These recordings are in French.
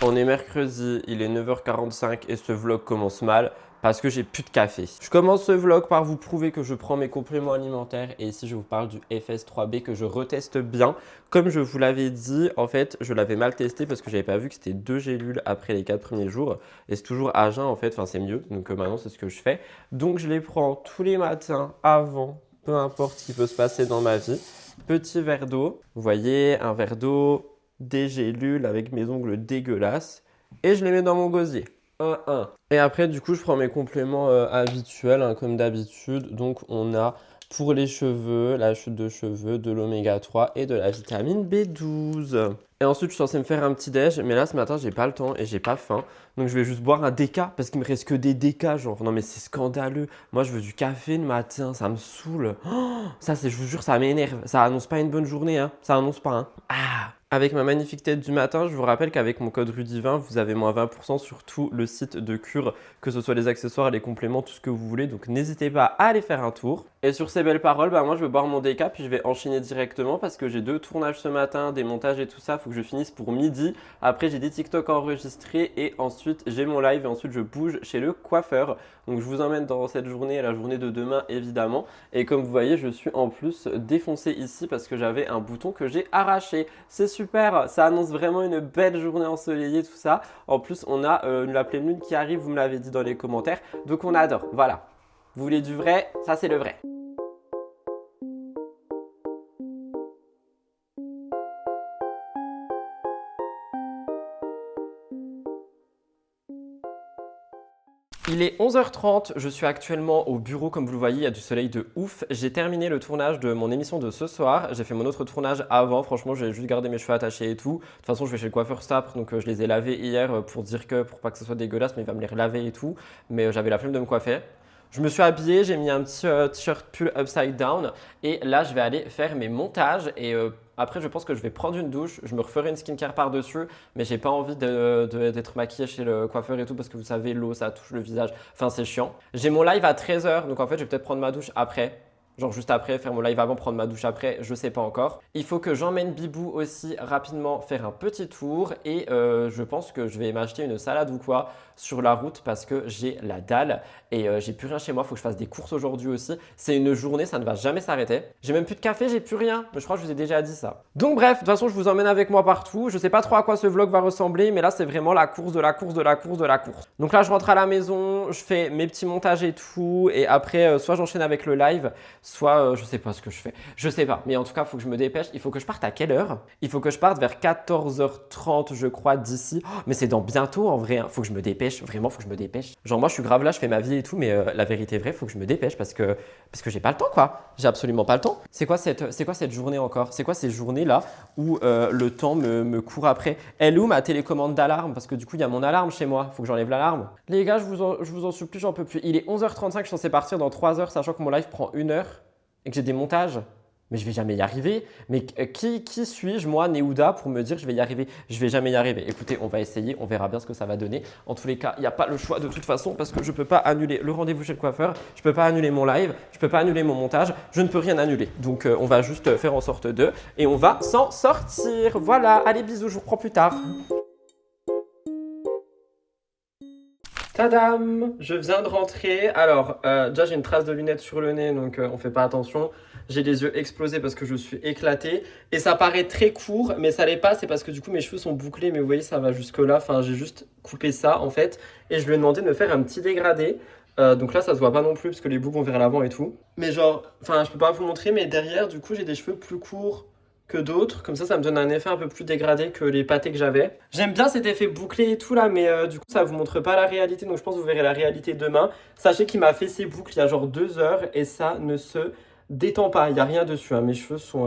On est mercredi, il est 9h45 et ce vlog commence mal parce que j'ai plus de café. Je commence ce vlog par vous prouver que je prends mes compléments alimentaires et ici je vous parle du FS3B que je reteste bien. Comme je vous l'avais dit, en fait, je l'avais mal testé parce que j'avais pas vu que c'était 2 gélules après les 4 premiers jours et c'est toujours à jeun en fait, enfin c'est mieux. Donc maintenant c'est ce que je fais. Donc je les prends tous les matins avant, peu importe ce qui peut se passer dans ma vie. Petit verre d'eau, vous voyez, un verre d'eau, des gélules avec mes ongles dégueulasses et je les mets dans mon gosier. 1. Et après, du coup, je prends mes compléments habituels, hein, comme d'habitude. Donc, on a pour les cheveux, la chute de cheveux, de l'oméga 3 et de la vitamine B12. Et ensuite, je suis censé me faire un petit déj, mais là, ce matin, j'ai pas le temps et j'ai pas faim. Donc, je vais juste boire un déca parce qu'il me reste que des décas. Genre, non, mais c'est scandaleux. Moi, je veux du café le matin, ça me saoule. Oh, ça, je vous jure, ça m'énerve. Ça annonce pas une bonne journée, hein. Ça annonce pas, hein. Ah! Avec ma magnifique tête du matin, je vous rappelle qu'avec mon code RUDY20, vous avez moins 20% sur tout le site de Cure, que ce soit les accessoires, les compléments, tout ce que vous voulez. Donc n'hésitez pas à aller faire un tour. Et sur ces belles paroles, moi je vais boire mon déca puis je vais enchaîner directement parce que j'ai 2 tournages ce matin, des montages et tout ça. Il faut que je finisse pour midi. Après j'ai des TikTok enregistrés et ensuite j'ai mon live et ensuite je bouge chez le coiffeur. Donc je vous emmène dans cette journée et la journée de demain évidemment. Et comme vous voyez, je suis en plus défoncé ici parce que j'avais un bouton que j'ai arraché. C'est super, ça annonce vraiment une belle journée ensoleillée, tout ça. En plus, on a la pleine lune qui arrive, vous me l'avez dit dans les commentaires. Donc on adore, voilà. Vous voulez du vrai, ça c'est le vrai. Il est 11h30, je suis actuellement au bureau comme vous le voyez, il y a du soleil de ouf. J'ai terminé le tournage de mon émission de ce soir, j'ai fait mon autre tournage avant, franchement j'ai juste gardé mes cheveux attachés et tout. De toute façon je vais chez le coiffeur cet après, donc je les ai lavés hier pour pas que ce soit dégueulasse, mais il va me les relaver et tout. Mais j'avais la flemme de me coiffer. Je me suis habillé, j'ai mis un petit t-shirt pull upside down et là je vais aller faire mes montages et après je pense que je vais prendre une douche, je me referai une skincare par-dessus mais j'ai pas envie d'être maquillée chez le coiffeur et tout parce que vous savez l'eau ça touche le visage, enfin c'est chiant. J'ai mon live à 13h donc en fait je vais peut-être prendre ma douche après. Genre juste après, faire mon live avant, prendre ma douche après, je sais pas encore. Il faut que j'emmène Bibou aussi rapidement faire un petit tour et je pense que je vais m'acheter une salade ou quoi sur la route parce que j'ai la dalle et j'ai plus rien chez moi, il faut que je fasse des courses aujourd'hui aussi. C'est une journée, ça ne va jamais s'arrêter. J'ai même plus de café, j'ai plus rien, mais je crois que je vous ai déjà dit ça. Donc bref, de toute façon je vous emmène avec moi partout. Je sais pas trop à quoi ce vlog va ressembler, mais là c'est vraiment la course de la course de la course de la course. Donc là je rentre à la maison, je fais mes petits montages et tout et après soit j'enchaîne avec le live, soit je sais pas ce que je fais, je sais pas, mais en tout cas il faut que je me dépêche. Il faut que je parte à quelle heure? Il faut que je parte vers 14h30 je crois d'ici. Oh, mais c'est dans bientôt en vrai, hein. Faut que je me dépêche, vraiment faut que je me dépêche. Genre moi je suis grave là, je fais ma vie et tout, mais la vérité est vraie, faut que je me dépêche parce que j'ai pas le temps quoi. J'ai absolument pas le temps. C'est quoi cette journée encore? C'est quoi ces journées là où le temps me court après? Elle est où ma télécommande d'alarme? Parce que du coup il y a mon alarme chez moi, faut que j'enlève l'alarme. Les gars, je vous en supplie, j'en peux plus. Il est 11h35, je suis censé partir dans 3 heures, sachant que mon live prend 1 heure et que j'ai des montages. Mais je vais jamais y arriver. Mais qui suis-je, moi, Néouda, pour me dire que je vais y arriver? Je vais jamais y arriver. Écoutez, on va essayer, on verra bien ce que ça va donner. En tous les cas, il n'y a pas le choix de toute façon parce que je ne peux pas annuler le rendez-vous chez le coiffeur, je ne peux pas annuler mon live, je ne peux pas annuler mon montage, je ne peux rien annuler. Donc on va juste faire en sorte de et on va s'en sortir. Voilà, allez bisous, je vous reprends plus tard. Tadam! Je viens de rentrer. Alors, déjà j'ai une trace de lunettes sur le nez, donc on fait pas attention. J'ai les yeux explosés parce que je suis éclaté. Et ça paraît très court, mais ça l'est pas. C'est parce que du coup mes cheveux sont bouclés, mais vous voyez ça va jusque là. Enfin, j'ai juste coupé ça en fait. Et je lui ai demandé de me faire un petit dégradé. Donc là ça se voit pas non plus parce que les boucles vont vers l'avant et tout. Mais genre, enfin je peux pas vous montrer, mais derrière du coup j'ai des cheveux plus courts que d'autres, comme ça me donne un effet un peu plus dégradé que les pâtés que j'avais. J'aime bien cet effet bouclé et tout là, mais du coup ça vous montre pas la réalité, donc je pense que vous verrez la réalité demain. Sachez qu'il m'a fait ses boucles il y a genre 2 heures et ça ne se détend pas, il n'y a rien dessus, hein. Mes cheveux sont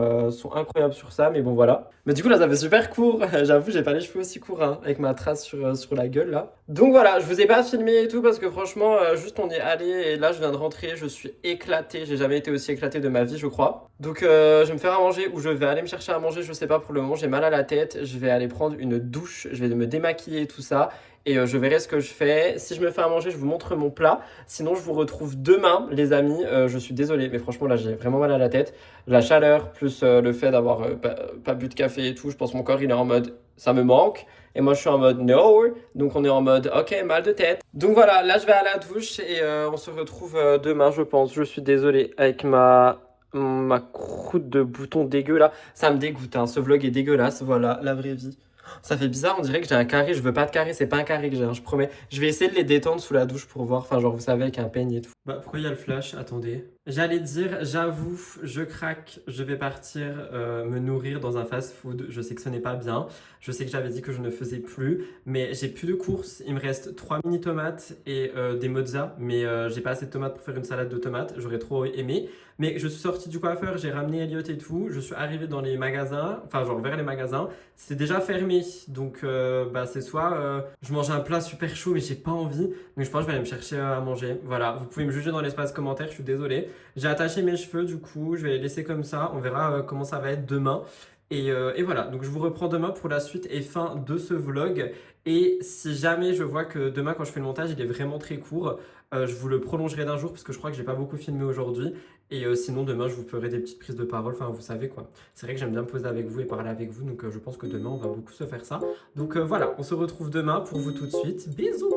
incroyables sur ça, mais bon voilà. Mais du coup là ça fait super court, j'avoue j'ai pas les cheveux aussi courts hein, avec ma trace sur la gueule là. Donc voilà, je vous ai pas filmé et tout parce que franchement juste on est allé et là je viens de rentrer, je suis éclaté, j'ai jamais été aussi éclaté de ma vie je crois. Donc je vais me faire à manger ou je vais aller me chercher à manger, je sais pas pour le moment, j'ai mal à la tête, je vais aller prendre une douche, je vais me démaquiller et tout ça. et je verrai ce que je fais. Si je me fais à manger, je vous montre mon plat. Sinon, je vous retrouve demain, les amis. Je suis désolé, mais franchement, là, j'ai vraiment mal à la tête. La chaleur, plus le fait d'avoir pas bu de café et tout, je pense que mon corps, il est en mode ça me manque. Et moi, je suis en mode no. Donc, on est en mode ok, mal de tête. Donc voilà, là, je vais à la douche et on se retrouve demain, je pense. Je suis désolé avec ma croûte de bouton dégueu là. Ça me dégoûte, hein. Ce vlog est dégueulasse. Voilà, la vraie vie. Ça fait bizarre, on dirait que j'ai un carré. Je veux pas de carré, c'est pas un carré que j'ai, hein, je promets. Je vais essayer de les détendre sous la douche pour voir. Enfin, genre, vous savez, avec un peigne et tout. Bah, pourquoi il y a le flash? Attendez. J'allais dire, j'avoue, je craque. Je vais partir me nourrir dans un fast-food. Je sais que ce n'est pas bien. Je sais que j'avais dit que je ne faisais plus. Mais j'ai plus de courses. Il me reste 3 mini tomates et des mozza. Mais j'ai pas assez de tomates pour faire une salade de tomates. J'aurais trop aimé. Mais je suis sorti du coiffeur, j'ai ramené Elliot et tout. Je suis arrivé dans les magasins, enfin genre vers les magasins. C'est déjà fermé. Donc bah c'est soit je mange un plat super chaud mais j'ai pas envie. Donc je pense que je vais aller me chercher à manger. Voilà, vous pouvez me juger dans l'espace commentaire, je suis désolé. J'ai attaché mes cheveux du coup, je vais les laisser comme ça. On verra comment ça va être demain. Et voilà, donc je vous reprends demain pour la suite et fin de ce vlog. Et si jamais je vois que demain quand je fais le montage il est vraiment très court, je vous le prolongerai d'un jour parce que je crois que j'ai pas beaucoup filmé aujourd'hui. Et sinon demain je vous ferai des petites prises de parole, enfin vous savez quoi. C'est vrai que j'aime bien me poser avec vous et parler avec vous, donc je pense que demain on va beaucoup se faire ça. Donc voilà, on se retrouve demain pour vous tout de suite. Bisous!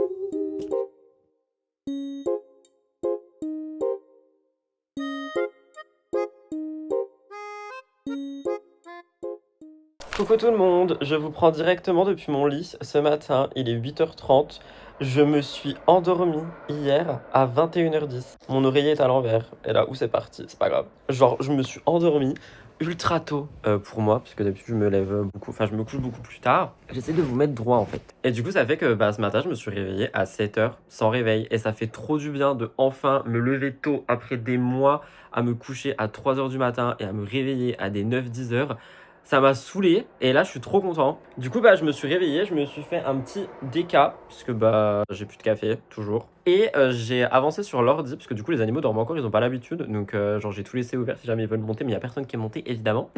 Coucou tout le monde, je vous prends directement depuis mon lit. Ce matin, il est 8h30. Je me suis endormi hier à 21h10. Mon oreiller est à l'envers. Et là, où c'est parti? C'est pas grave. Genre, je me suis endormi ultra tôt pour moi, puisque d'habitude, je me lève beaucoup, enfin, je me couche beaucoup plus tard. J'essaie de vous mettre droit en fait. Et du coup, ça fait que bah, ce matin, je me suis réveillé à 7h sans réveil. Et ça fait trop du bien de enfin me lever tôt après des mois à me coucher à 3h du matin et à me réveiller à des 9-10h. Ça m'a saoulé et là je suis trop content. Du coup bah je me suis réveillé, je me suis fait un petit déca puisque bah j'ai plus de café toujours. Et j'ai avancé sur l'ordi parce que du coup les animaux dorment encore, ils ont pas l'habitude. Donc genre j'ai tout laissé ouvert si jamais ils veulent monter mais il y a personne qui est monté évidemment.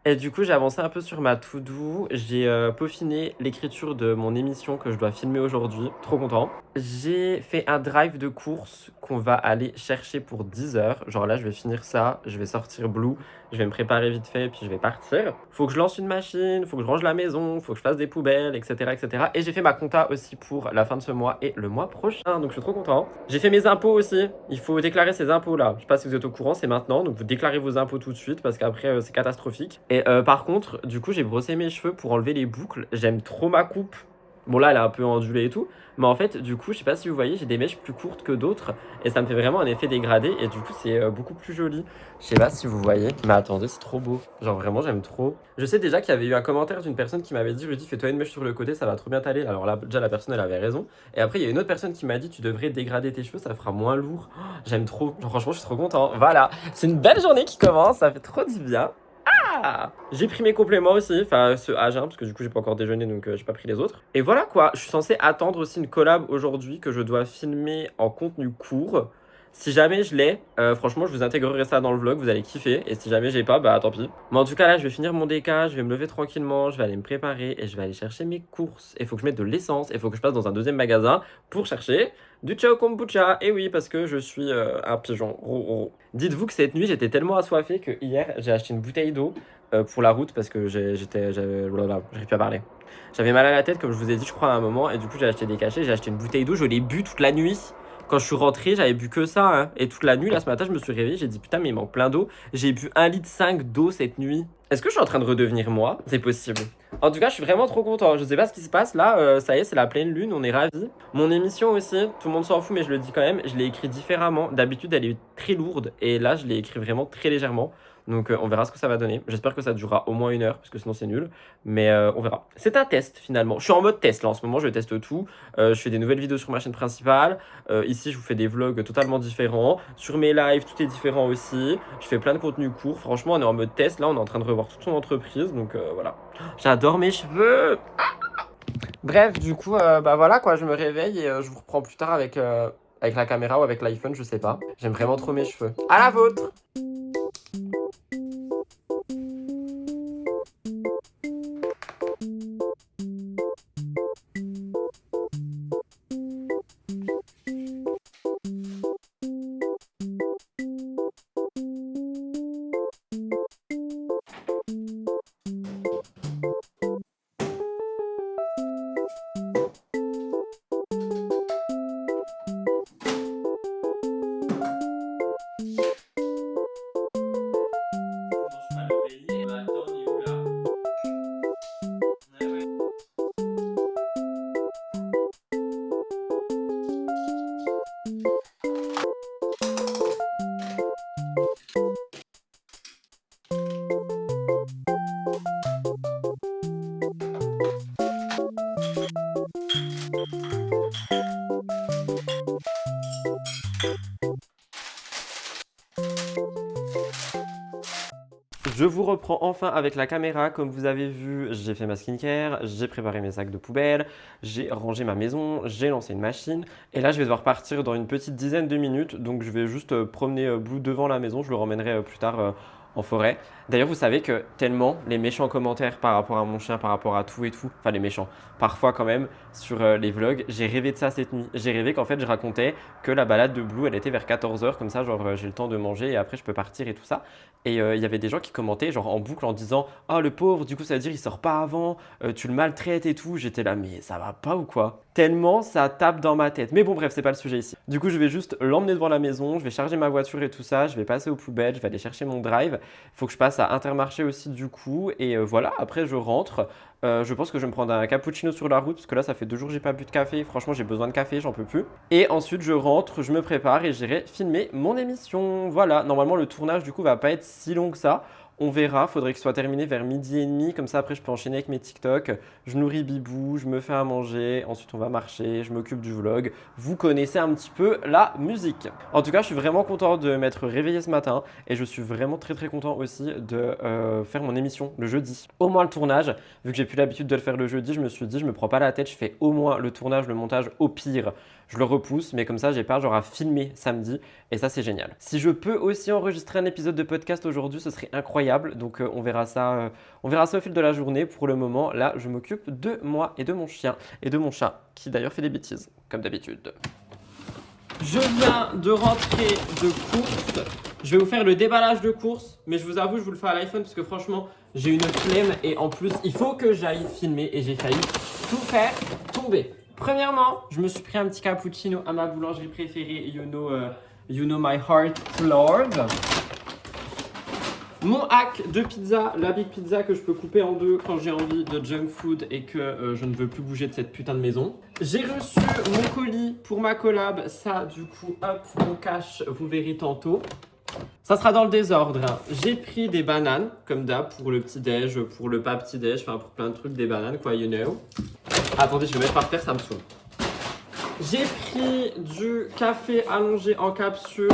Et du coup, j'ai avancé un peu sur ma to-do. J'ai peaufiné l'écriture de mon émission que je dois filmer aujourd'hui. Trop content. J'ai fait un drive de course qu'on va aller chercher pour 10h. Genre là, je vais finir ça. Je vais sortir Blue. Je vais me préparer vite fait, puis je vais partir. Faut que je lance une machine, faut que je range la maison, faut que je fasse des poubelles, etc. etc. Et j'ai fait ma compta aussi pour la fin de ce mois et le mois prochain. Donc je suis trop content. J'ai fait mes impôts aussi. Il faut déclarer ces impôts là. Je sais pas si vous êtes au courant, c'est maintenant. Donc vous déclarez vos impôts tout de suite parce qu'après c'est catastrophique. Et par contre, du coup, j'ai brossé mes cheveux pour enlever les boucles. J'aime trop ma coupe. Bon, là, elle est un peu ondulée et tout. Mais en fait, du coup, je sais pas si vous voyez, j'ai des mèches plus courtes que d'autres. Et ça me fait vraiment un effet dégradé. Et du coup, c'est beaucoup plus joli. Je sais pas si vous voyez. Mais attendez, c'est trop beau. Genre, vraiment, j'aime trop. Je sais déjà qu'il y avait eu un commentaire d'une personne qui m'avait dit, je lui dis, fais-toi une mèche sur le côté, ça va trop bien t'aller. Alors là, déjà, la personne, elle avait raison. Et après, il y a une autre personne qui m'a dit, tu devrais dégrader tes cheveux, ça fera moins lourd. Oh, j'aime trop. Genre, franchement, je suis trop content. Voilà. C'est une belle journée qui commence. Ça fait trop du bien. J'ai pris mes compléments aussi, enfin ce à jeun, parce que du coup j'ai pas encore déjeuné donc j'ai pas pris les autres. Et voilà quoi, je suis censé attendre aussi une collab aujourd'hui que je dois filmer en contenu court. Si jamais je l'ai, franchement je vous intégrerai ça dans le vlog, vous allez kiffer. Et si jamais j'ai pas, bah tant pis. Mais en tout cas là je vais finir mon déca, je vais me lever tranquillement, je vais aller me préparer et je vais aller chercher mes courses. Il faut que je mette de l'essence, il faut que je passe dans un deuxième magasin pour chercher du Ciao Kombucha. Et oui parce que je suis un pigeon. Dites-vous que cette nuit j'étais tellement assoiffé que hier j'ai acheté une bouteille d'eau pour la route parce que j'arrive plus à parler. J'avais mal à la tête comme je vous ai dit je crois à un moment et du coup j'ai acheté des cachets, j'ai acheté une bouteille d'eau, je l'ai bu toute la nuit. Quand je suis rentré, j'avais bu que ça, hein. Et toute la nuit, là, ce matin, je me suis réveillé, j'ai dit putain, mais il manque plein d'eau. J'ai bu 1,5 litre d'eau cette nuit. Est-ce que je suis en train de redevenir moi? C'est possible. En tout cas, je suis vraiment trop content. Je sais pas ce qui se passe là, ça y est, c'est la pleine lune, on est ravis. Mon émission aussi, tout le monde s'en fout, mais je le dis quand même, je l'ai écrit différemment. D'habitude, elle est très lourde et là, je l'ai écrit vraiment très légèrement. Donc on verra ce que ça va donner. J'espère que ça durera au moins 1 heure, parce que sinon c'est nul. Mais on verra. C'est un test finalement. Je suis en mode test là en ce moment, je teste tout. Je fais des nouvelles vidéos sur ma chaîne principale. Ici je vous fais des vlogs totalement différents. Sur mes lives, tout est différent aussi. Je fais plein de contenus courts. Franchement, on est en mode test. Là, on est en train de revoir toute son entreprise. Donc voilà. J'adore mes cheveux. Bref, du coup, bah voilà quoi, je me réveille et je vous reprends plus tard avec la caméra ou avec l'iPhone, je sais pas. J'aime vraiment trop mes cheveux. À la vôtre! Je vous reprends enfin avec la caméra. Comme vous avez vu, j'ai fait ma skincare, j'ai préparé mes sacs de poubelle, j'ai rangé ma maison, j'ai lancé une machine. Et là, je vais devoir partir dans une petite dizaine de minutes. Donc, je vais juste promener Blue devant la maison. Je le ramènerai plus tard en forêt. D'ailleurs, vous savez que tellement les méchants commentaires par rapport à mon chien, par rapport à tout et tout, enfin les méchants, parfois quand même, sur les vlogs, j'ai rêvé de ça cette nuit. J'ai rêvé qu'en fait, je racontais que la balade de Blue, elle était vers 14h, comme ça, genre j'ai le temps de manger et après, je peux partir et tout ça. Et il y avait des gens qui commentaient genre en boucle en disant «Oh le pauvre, du coup ça veut dire il sort pas avant, tu le maltraites et tout». J'étais là mais ça va pas ou quoi? Tellement ça tape dans ma tête. Mais bon bref, c'est pas le sujet ici. Du coup je vais juste l'emmener devant la maison, je vais charger ma voiture et tout ça, je vais passer aux poubelles, je vais aller chercher mon drive. Il faut que je passe à Intermarché aussi du coup et voilà, après je rentre. Je pense que je vais me prendre un cappuccino sur la route parce que là ça fait 2 jours que j'ai pas bu de café. Franchement j'ai besoin de café, j'en peux plus. Et ensuite je rentre, je me prépare et j'irai filmer mon émission. Voilà, normalement le tournage du coup va pas être si long que ça. On verra, faudrait qu'il soit terminé vers 12h30, comme ça après je peux enchaîner avec mes TikTok. Je nourris Bibou, je me fais à manger, ensuite on va marcher, je m'occupe du vlog. Vous connaissez un petit peu la musique. En tout cas, je suis vraiment content de m'être réveillé ce matin et je suis vraiment très content aussi de faire mon émission le jeudi. Au moins le tournage, vu que j'ai plus l'habitude de le faire le jeudi, je me suis dit je me prends pas la tête, je fais au moins le tournage, le montage, au pire je le repousse, mais comme ça j'ai pas genre à filmer samedi et ça c'est génial. Si je peux aussi enregistrer un épisode de podcast aujourd'hui, ce serait incroyable. Donc on verra ça au fil de la journée. Pour le moment, là je m'occupe de moi et de mon chien et de mon chat qui d'ailleurs fait des bêtises comme d'habitude. Je viens de rentrer de course. Je vais vous faire le déballage de course, mais je vous avoue, je vous le fais à l'iPhone parce que franchement, j'ai une flemme et en plus, il faut que j'aille filmer et j'ai failli tout faire tomber. Premièrement, je me suis pris un petit cappuccino à ma boulangerie préférée, you know my heart to love. Mon hack de pizza, la big pizza que je peux couper en deux quand j'ai envie de junk food et que je ne veux plus bouger de cette putain de maison. J'ai reçu mon colis pour ma collab, ça du coup, hop, mon cash, vous verrez tantôt. Ça sera dans le désordre. J'ai pris des bananes, comme d'hab, pour le petit-déj, pour le pas petit-déj, enfin pour plein de trucs, des bananes, quoi, you know. Attendez, je vais mettre par terre, ça me saoule. J'ai pris du café allongé en capsule,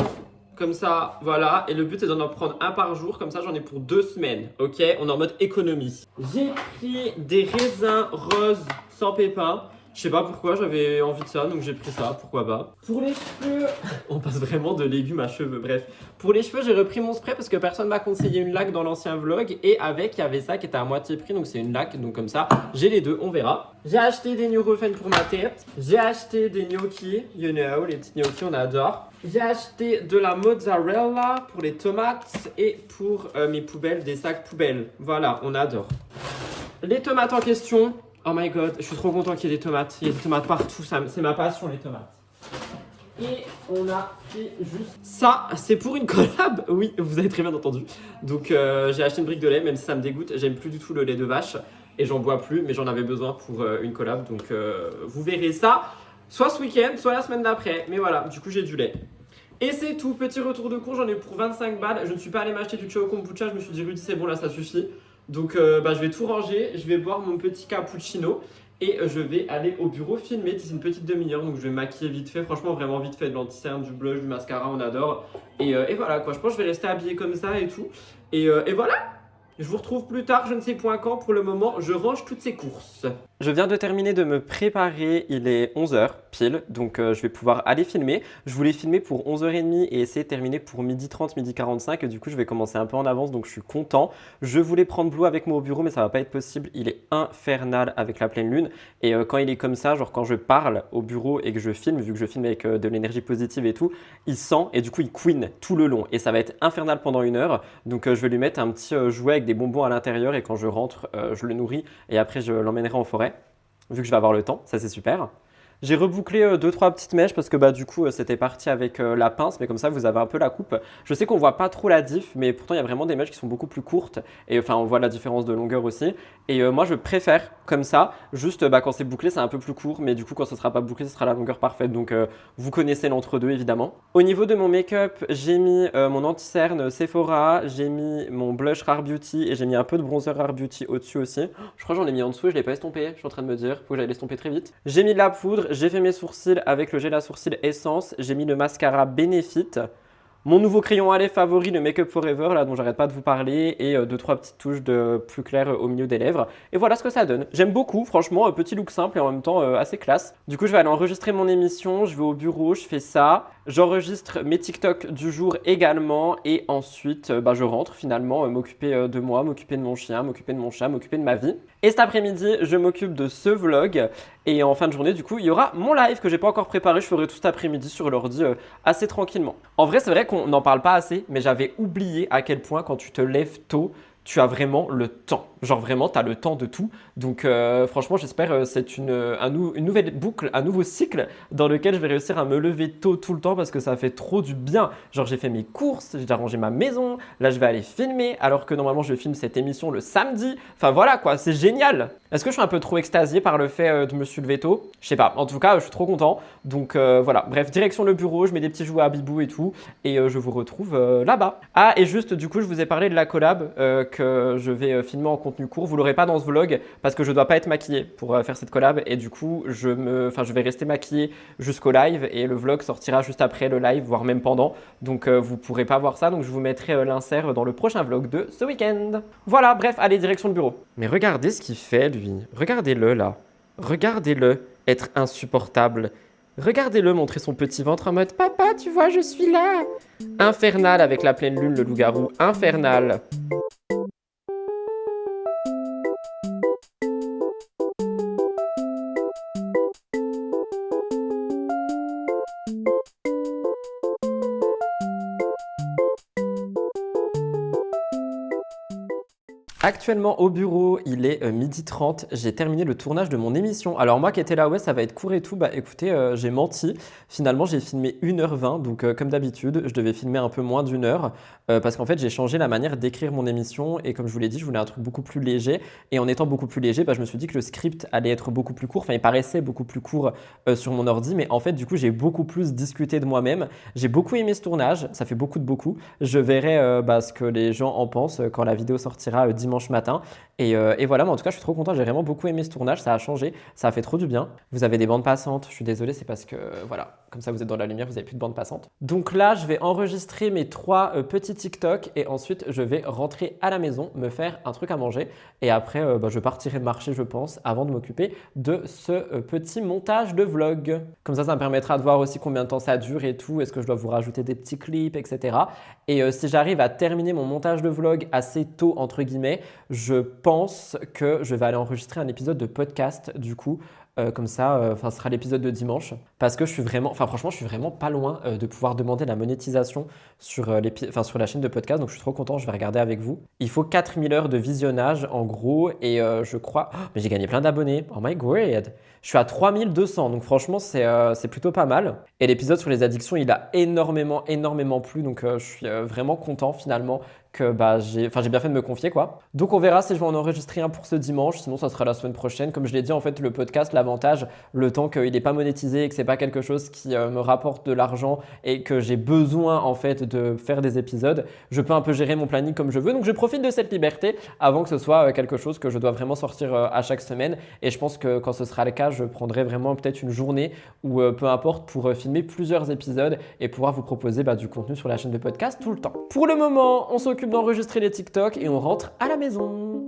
comme ça, voilà. Et le but, c'est d'en prendre un par jour, comme ça, j'en ai pour 2 semaines, ok? On est en mode économie. J'ai pris des raisins roses sans pépins. Je sais pas pourquoi, j'avais envie de ça, donc j'ai pris ça, pourquoi pas. Pour les cheveux, on passe vraiment de légumes à cheveux, bref. Pour les cheveux, j'ai repris mon spray parce que personne m'a conseillé une laque dans l'ancien vlog. Et avec, il y avait ça qui était à moitié prix, donc c'est une laque, donc comme ça, j'ai les deux, on verra. J'ai acheté des Nurofen pour ma tête. J'ai acheté des gnocchis, you know, les petits gnocchis, on adore. J'ai acheté de la mozzarella pour les tomates et pour mes poubelles, des sacs poubelles. Voilà, on adore. Les tomates en question. Oh my god, je suis trop content qu'il y ait des tomates. Il y a des tomates partout, c'est ma passion les tomates. Et on a fait juste ça, c'est pour une collab. Oui, vous avez très bien entendu. Donc j'ai acheté une brique de lait, même si ça me dégoûte. J'aime plus du tout le lait de vache et j'en bois plus, mais j'en avais besoin pour une collab. Donc vous verrez ça, soit ce week-end, soit la semaine d'après. Mais voilà, du coup j'ai du lait. Et c'est tout, petit retour de cours, j'en ai pour 25 balles. Je ne suis pas allé m'acheter du Chao Kombucha, je me suis dit Rudy c'est bon là ça suffit. Donc je vais tout ranger, je vais boire mon petit cappuccino et je vais aller au bureau filmer d'ici une petite demi-heure. Donc je vais me maquiller vite fait, franchement vraiment vite fait, de l'anti-cerne, du blush, du mascara, on adore. Et voilà quoi, je pense que je vais rester habillée comme ça et tout. Et voilà, je vous retrouve plus tard, je ne sais point quand. Pour le moment, je range toutes ces courses. Je viens de terminer de me préparer, il est 11h pile, donc je vais pouvoir aller filmer. Je voulais filmer pour 11h30 et essayer de terminer pour 12h30, 12h45. Et du coup, je vais commencer un peu en avance, donc je suis content. Je voulais prendre Blue avec moi au bureau, mais ça va pas être possible. Il est infernal avec la pleine lune. Et quand il est comme ça, genre quand je parle au bureau et que je filme, vu que je filme avec de l'énergie positive et tout, il sent et du coup, il queen tout le long. Et ça va être infernal pendant 1 heure. Donc je vais lui mettre un petit jouet avec des bonbons à l'intérieur et quand je rentre, je le nourris et après, je l'emmènerai en forêt. Vu que je vais avoir le temps, ça c'est super. J'ai rebouclé 2-3 petites mèches parce que bah du coup c'était parti avec la pince, mais comme ça vous avez un peu la coupe. Je sais qu'on voit pas trop la diff, mais pourtant il y a vraiment des mèches qui sont beaucoup plus courtes et enfin on voit la différence de longueur aussi. Et moi je préfère comme ça, juste bah, quand c'est bouclé c'est un peu plus court, mais du coup quand ce sera pas bouclé ce sera la longueur parfaite. Donc vous connaissez l'entre-deux évidemment. Au niveau de mon make-up, j'ai mis mon anti-cerne Sephora, j'ai mis mon blush Rare Beauty et j'ai mis un peu de bronzer Rare Beauty au-dessus aussi. Je crois que j'en ai mis en dessous et je l'ai pas estompé, je suis en train de me dire, faut que j'aille l'estomper très vite. J'ai mis de la poudre, j'ai fait mes sourcils avec le gel à sourcils Essence, j'ai mis le mascara Benefit. Mon nouveau crayon à lèvres favori, le Make Up Forever, là dont j'arrête pas de vous parler, et 2-3 petites touches de plus clair au milieu des lèvres. Et voilà ce que ça donne. J'aime beaucoup, franchement, petit look simple et en même temps assez classe. Du coup, je vais aller enregistrer mon émission, je vais au bureau, je fais ça. J'enregistre mes TikTok du jour également et ensuite je rentre finalement m'occuper de moi, m'occuper de mon chien, m'occuper de mon chat, m'occuper de ma vie. Et cet après-midi, je m'occupe de ce vlog et en fin de journée, du coup, il y aura mon live que j'ai pas encore préparé. Je ferai tout cet après-midi sur l'ordi assez tranquillement. En vrai, c'est vrai qu'on n'en parle pas assez, mais j'avais oublié à quel point quand tu te lèves tôt, tu as vraiment le temps. Genre vraiment, tu as le temps de tout. Donc franchement, j'espère c'est une nouvelle boucle, un nouveau cycle dans lequel je vais réussir à me lever tôt tout le temps parce que ça fait trop du bien. Genre j'ai fait mes courses, j'ai arrangé ma maison, là je vais aller filmer alors que normalement je filme cette émission le samedi. Enfin voilà quoi, c'est génial. Est-ce que je suis un peu trop extasié par le fait de me lever tôt? Je sais pas, en tout cas je suis trop content. Donc voilà, bref, direction le bureau, je mets des petits jouets à Bibou et tout et je vous retrouve là-bas. Ah et juste du coup je vous ai parlé de la collab que je vais filmer en contenu court. Vous l'aurez pas dans ce vlog parce que je dois pas être maquillée pour faire cette collab et du coup je vais rester maquillée jusqu'au live et le vlog sortira juste après le live, voire même pendant. Donc vous pourrez pas voir ça, donc je vous mettrai l'insert dans le prochain vlog de ce week-end. Voilà, bref, allez, direction le bureau. Mais regardez ce qu'il fait lui, regardez-le là, regardez-le être insupportable. Regardez-le montrer son petit ventre en mode « Papa, tu vois, je suis là !» Infernal avec la pleine lune, le loup-garou, infernal. Actuellement au bureau, il est 12h30, j'ai terminé le tournage de mon émission. Alors moi qui étais là, ouais ça va être court et tout, bah écoutez, j'ai menti. Finalement j'ai filmé 1h20, donc comme d'habitude, je devais filmer un peu moins d'une heure parce qu'en fait j'ai changé la manière d'écrire mon émission et comme je vous l'ai dit, je voulais un truc beaucoup plus léger et en étant beaucoup plus léger, bah, je me suis dit que le script allait être beaucoup plus court, enfin il paraissait beaucoup plus court sur mon ordi, mais en fait du coup j'ai beaucoup plus discuté de moi-même. J'ai beaucoup aimé ce tournage, ça fait beaucoup de beaucoup. Je verrai ce que les gens en pensent quand la vidéo sortira dimanche matin. Et voilà, mais en tout cas, je suis trop content. J'ai vraiment beaucoup aimé ce tournage. Ça a changé. Ça a fait trop du bien. Vous avez des bandes passantes. Je suis désolé, c'est parce que voilà, comme ça, vous êtes dans la lumière, vous n'avez plus de bandes passantes. Donc là, je vais enregistrer mes 3 petits TikTok et ensuite, je vais rentrer à la maison, me faire un truc à manger. Et après, je partirai marcher, je pense, avant de m'occuper de ce petit montage de vlog. Comme ça me permettra de voir aussi combien de temps ça dure et tout. Est-ce que je dois vous rajouter des petits clips, etc. Et si j'arrive à terminer mon montage de vlog assez tôt, entre guillemets, je pense que je vais aller enregistrer un épisode de podcast du coup. Comme ça, ce sera l'épisode de dimanche. Parce que je suis vraiment, franchement, je suis vraiment pas loin de pouvoir demander la monétisation sur la chaîne de podcast. Donc je suis trop content, je vais regarder avec vous. Il faut 4000 heures de visionnage en gros. Et je crois, mais j'ai gagné plein d'abonnés. Oh my god. Je suis à 3200. Donc franchement, c'est plutôt pas mal. Et l'épisode sur les addictions, il a énormément plu. Donc je suis vraiment content finalement que j'ai bien fait de me confier quoi. Donc on verra si je vais en enregistrer un pour ce dimanche, sinon ça sera la semaine prochaine. Comme je l'ai dit en fait le podcast, l'avantage, le temps qu'il n'est pas monétisé et que c'est pas quelque chose qui me rapporte de l'argent et que j'ai besoin en fait de faire des épisodes, je peux un peu gérer mon planning comme je veux. Donc je profite de cette liberté avant que ce soit quelque chose que je dois vraiment sortir à chaque semaine. Et je pense que quand ce sera le cas, je prendrai vraiment peut-être une journée ou peu importe pour filmer plusieurs épisodes et pouvoir vous proposer du contenu sur la chaîne de podcast tout le temps. Pour le moment, on s'occupe d'enregistrer les TikTok et on rentre à la maison.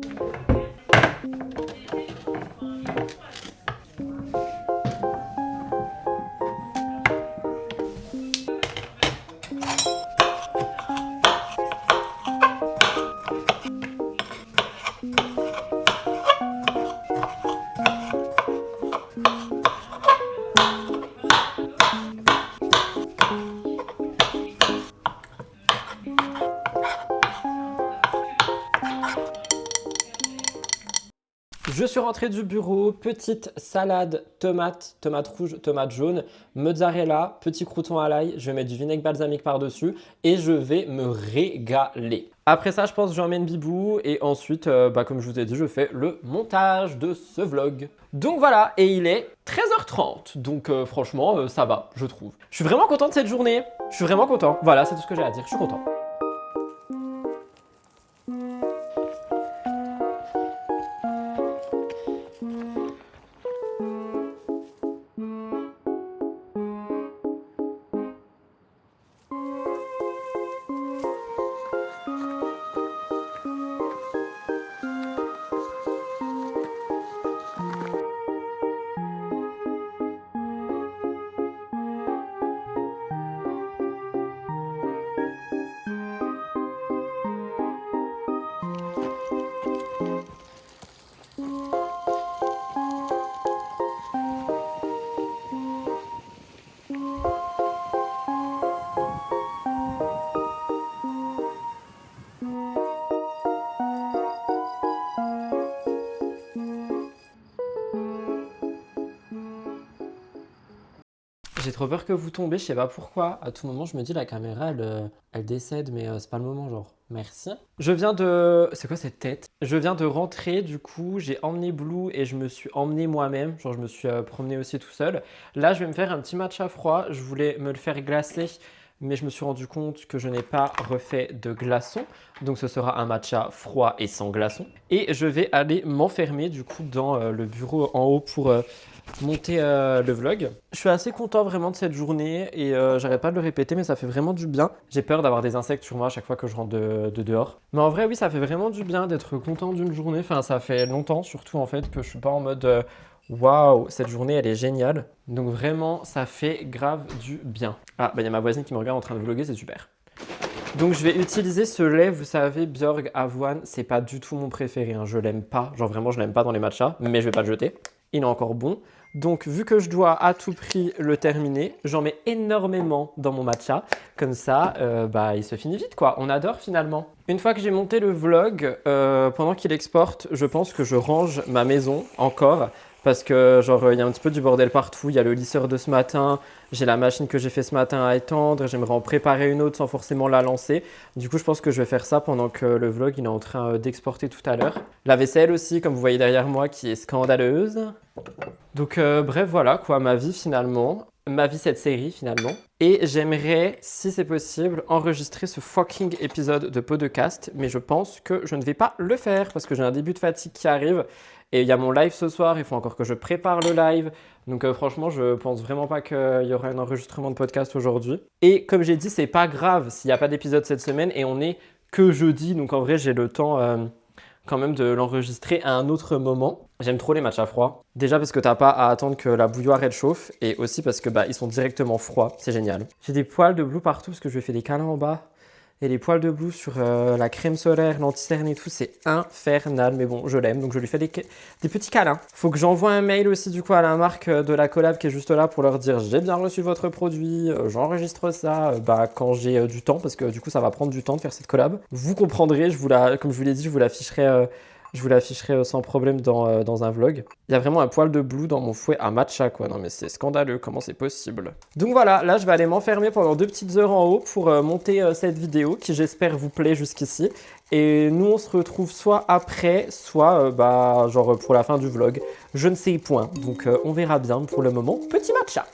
Je suis rentré du bureau, petite salade, tomate rouge, tomate jaune, mozzarella, petit crouton à l'ail, je vais mettre du vinaigre balsamique par-dessus et je vais me régaler. Après ça, je pense que j'emmène Bibou et ensuite, comme je vous ai dit, je fais le montage de ce vlog. Donc voilà, et il est 13h30, donc franchement, ça va, je trouve. Je suis vraiment content de cette journée, je suis vraiment content. Voilà, c'est tout ce que j'ai à dire, je suis content. J'ai trop peur que vous tombez, je sais pas pourquoi. À tout moment, je me dis la caméra, elle décède, mais c'est pas le moment, genre. Merci. Je viens de... C'est quoi cette tête? Je viens de rentrer, du coup, j'ai emmené Blue et je me suis emmené moi-même. Genre, je me suis promené aussi tout seul. Là, je vais me faire un petit matcha froid. Je voulais me le faire glacer, mais je me suis rendu compte que je n'ai pas refait de glaçons. Donc, ce sera un matcha froid et sans glaçons. Et je vais aller m'enfermer, du coup, dans le bureau en haut pour... monter le vlog. Je suis assez content vraiment de cette journée et j'arrête pas de le répéter mais ça fait vraiment du bien. J'ai peur d'avoir des insectes sur moi à chaque fois que je rentre de dehors. Mais en vrai oui ça fait vraiment du bien d'être content d'une journée. Enfin ça fait longtemps surtout en fait que je suis pas en mode waouh cette journée elle est géniale. Donc vraiment ça fait grave du bien. Ah bah il y a ma voisine qui me regarde en train de vlogger, c'est super. Donc je vais utiliser ce lait, vous savez, Björg Avoine, c'est pas du tout mon préféré, hein. Je l'aime pas, genre vraiment je l'aime pas dans les matchas, mais je vais pas le jeter. Il est encore bon. Donc vu que je dois à tout prix le terminer, j'en mets énormément dans mon matcha. Comme ça, il se finit vite quoi. On adore finalement. Une fois que j'ai monté le vlog, pendant qu'il exporte, je pense que je range ma maison encore. Parce que genre il y a un petit peu du bordel partout. Il y a le lisseur de ce matin, j'ai la machine que j'ai fait ce matin à étendre. J'aimerais en préparer une autre sans forcément la lancer. Du coup je pense que je vais faire ça pendant que le vlog il est en train d'exporter tout à l'heure. La vaisselle aussi, comme vous voyez derrière moi, qui est scandaleuse. Donc bref voilà quoi, ma vie finalement, ma vie cette série finalement. Et j'aimerais, si c'est possible, enregistrer ce fucking épisode de podcast, mais je pense que je ne vais pas le faire parce que j'ai un début de fatigue qui arrive et il y a mon live ce soir, il faut encore que je prépare le live. Donc franchement, je pense vraiment pas qu'il y aura un enregistrement de podcast aujourd'hui. Et comme j'ai dit, c'est pas grave s'il n'y a pas d'épisode cette semaine et on est que jeudi, donc en vrai j'ai le temps quand même de l'enregistrer à un autre moment. J'aime trop les matchs à froid. Déjà parce que t'as pas à attendre que la bouilloire elle chauffe et aussi parce que ils sont directement froids, c'est génial. J'ai des poils de Blue partout parce que je lui ai fait des câlins en bas. Et les poils de Blue sur la crème solaire, l'anti-cerne et tout, c'est infernal. Mais bon, je l'aime, donc je lui fais des petits câlins. Faut que j'envoie un mail aussi du coup à la marque de la collab qui est juste là pour leur dire j'ai bien reçu votre produit, j'enregistre ça quand j'ai du temps parce que du coup ça va prendre du temps de faire cette collab. Vous comprendrez, comme je vous l'ai dit, je vous l'afficherai sans problème dans un vlog. Il y a vraiment un poil de Blue dans mon fouet à matcha quoi. Non mais c'est scandaleux, comment c'est possible? Donc voilà, là je vais aller m'enfermer pendant 2 petites heures en haut pour monter cette vidéo qui j'espère vous plaît jusqu'ici. Et nous on se retrouve soit après, soit genre pour la fin du vlog. Je ne sais point, donc on verra bien pour le moment. Petit matcha!